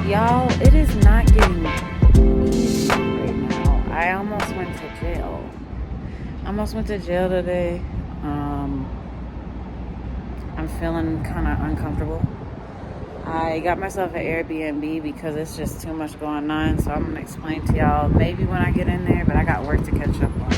Y'all, it is not getting easy right now. I almost went to jail. Today. I'm feeling kind of uncomfortable. I got myself an Airbnb because it's just too much going on. So I'm going to explain to y'all maybe when I get in there, but I got work to catch up on.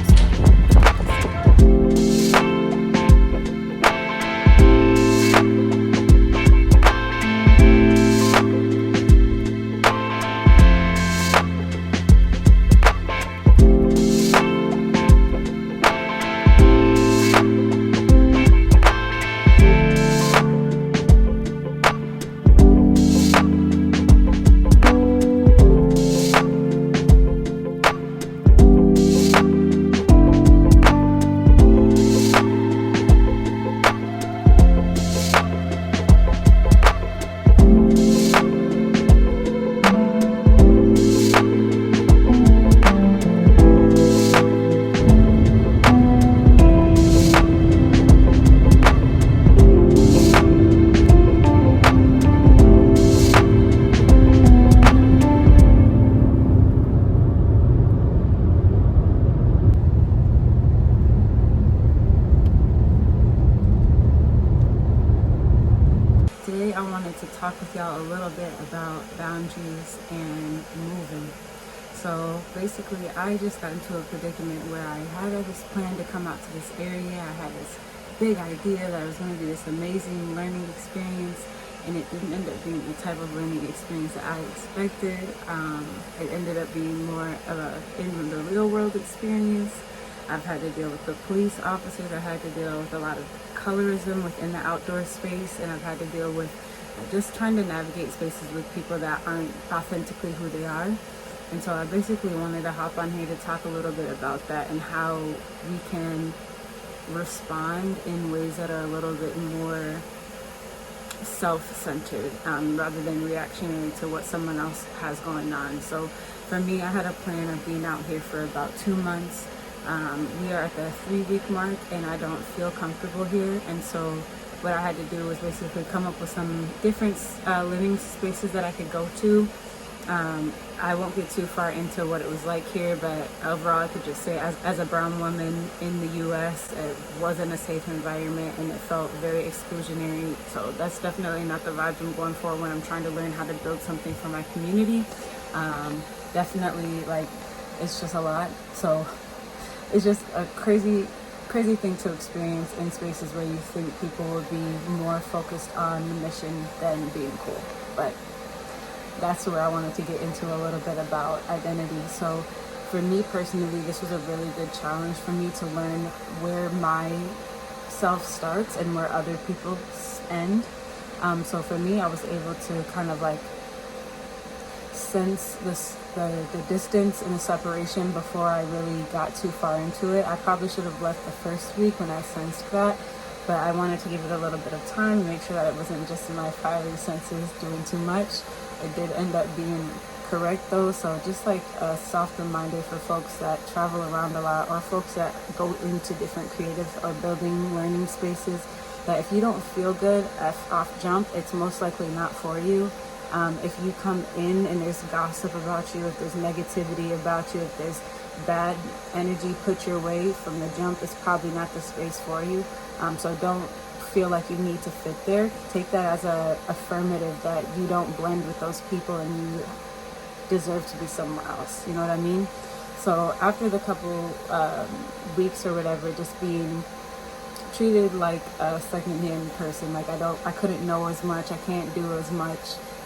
Today I wanted to talk with y'all a little bit about boundaries and moving. So basically I just got into a predicament where I had this plan to come out to this area. I had this big idea that it was going to be this amazing learning experience, and it didn't end up being the type of learning experience that I expected. It ended up being more of a in the real world experience. I've had to deal with the police officers. I've had to deal with a lot of colorism within the outdoor space, and I've had to deal with just trying to navigate spaces with people that aren't authentically who they are. And so I basically wanted to hop on here to talk a little bit about that and how we can respond in ways that are a little bit more self-centered rather than reactionary to what someone else has going on. So for me, I had a plan of being out here for about 2 months. We are at the 3-week mark and I don't feel comfortable here, and so what I had to do was basically come up with some different living spaces that I could go to. I won't get too far into what it was like here, but overall I could just say as a brown woman in the US, it wasn't a safe environment and it felt very exclusionary. So that's definitely not the vibes I'm going for when I'm trying to learn how to build something for my community. Definitely, like, it's just a lot. So it's just a crazy thing to experience in spaces where you think people would be more focused on the mission than being cool. But that's where I wanted to get into a little bit about identity. So for me personally, this was a really good challenge for me to learn where my self starts and where other people's end. So for me, I was able to kind of like sense the distance and the separation before I really got too far into it. I probably should have left the first week when I sensed that, but I wanted to give it a little bit of time to make sure that it wasn't just my fiery senses doing too much. It did end up being correct though, so just like a soft reminder for folks that travel around a lot or folks that go into different creative or building learning spaces, that if you don't feel good off jump, it's most likely not for you. If you come in and there's gossip about you, if there's negativity about you, if there's bad energy put your way from the jump, it's probably not the space for you. So don't feel like you need to fit there. Take that as a affirmative that you don't blend with those people and you deserve to be somewhere else. You know what I mean? So after the couple weeks or whatever, just being treated like a second-hand person, like I couldn't know as much, I can't do as much,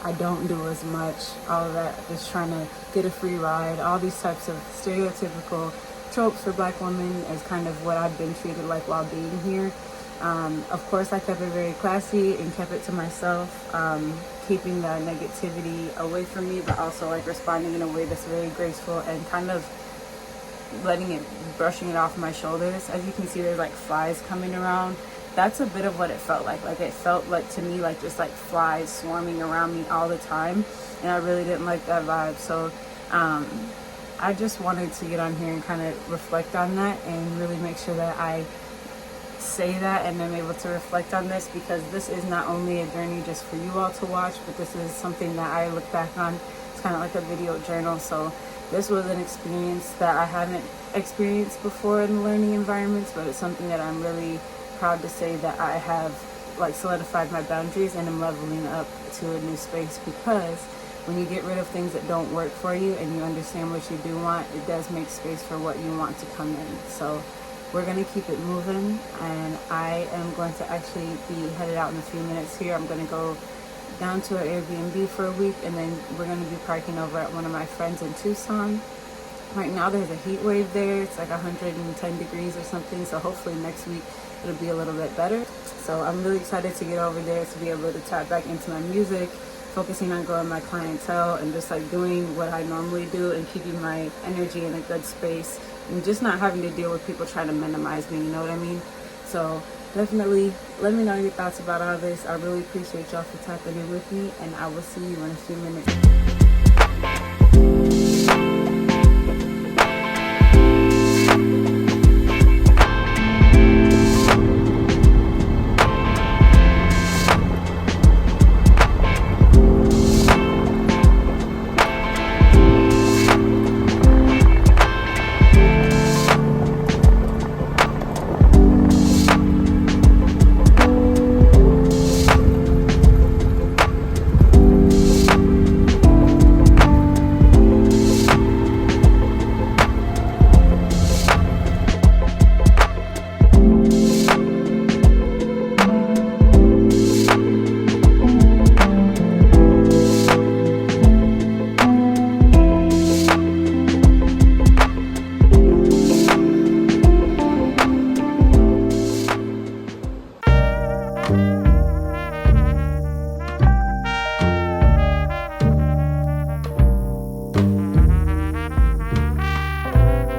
I don't do as much, all of that, just trying to get a free ride, all these types of stereotypical tropes for Black women is kind of what I've been treated like while being here. Of course, I kept it very classy and kept it to myself, keeping the negativity away from me, but also like responding in a way that's very graceful and kind of brushing it off my shoulders. As you can see, there's like flies coming around. That's a bit of what it felt like. Like it felt like to me like just like flies swarming around me all the time, and I really didn't like that vibe. So I just wanted to get on here and kind of reflect on that and really make sure that I say that and I'm able to reflect on this, because this is not only a journey just for you all to watch, but this is something that I look back on. It's kind of like a video journal. So this was an experience that I hadn't experienced before in the learning environments, but it's something that I'm really proud to say that I have like solidified my boundaries and I'm leveling up to a new space, because when you get rid of things that don't work for you and you understand what you do want, it does make space for what you want to come in. So we're going to keep it moving, and I am going to actually be headed out in a few minutes here. I'm going to go down to an Airbnb for a week, and then we're going to be parking over at one of my friends in Tucson. Right now there's a heat wave there. It's like 110 degrees or something, so hopefully next week it'll be a little bit better. So I'm really excited to get over there to be able to tap back into my music, focusing on growing my clientele and just like doing what I normally do and keeping my energy in a good space and just not having to deal with people trying to minimize me, you know what I mean? So definitely let me know your thoughts about all this. I really appreciate y'all for tapping in with me, and I will see you in a few minutes.